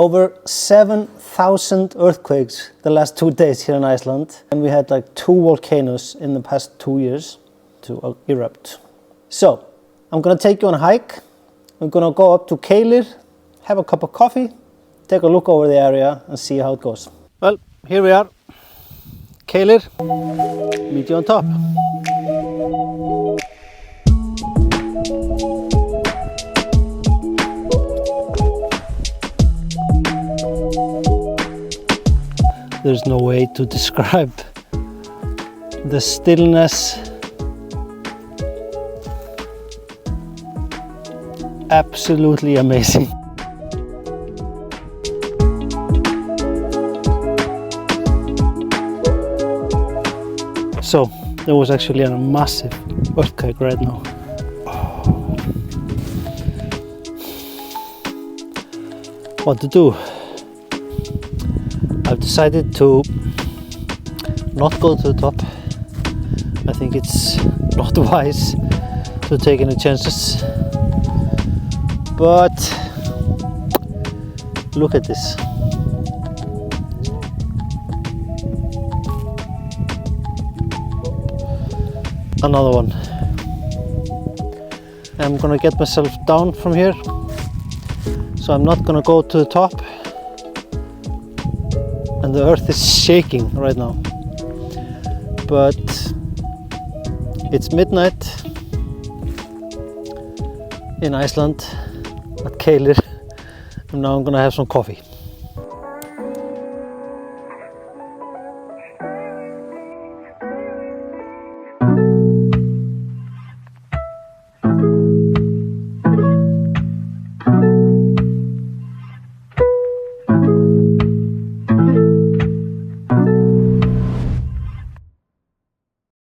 over 7,000 earthquakes the last 2 days here in Iceland. And we had like 2 volcanoes in the past 2 years to erupt. So, I'm gonna take you on a hike. We're gonna go up to Keilir, have a cup of coffee, take a look over the area and see how it goes. Well, here we are. Keilir, meet you on top. There's no way to describe the stillness. Absolutely amazing. So, there was actually a massive earthquake right now. What to do? I've decided to not go to the top. I think it's not wise to take any chances. But look at this. Another one. I'm gonna get myself down from here. So I'm not gonna go to the top. And the earth is shaking right now. But it's midnight in Iceland at Keilir, and now I'm gonna have some coffee.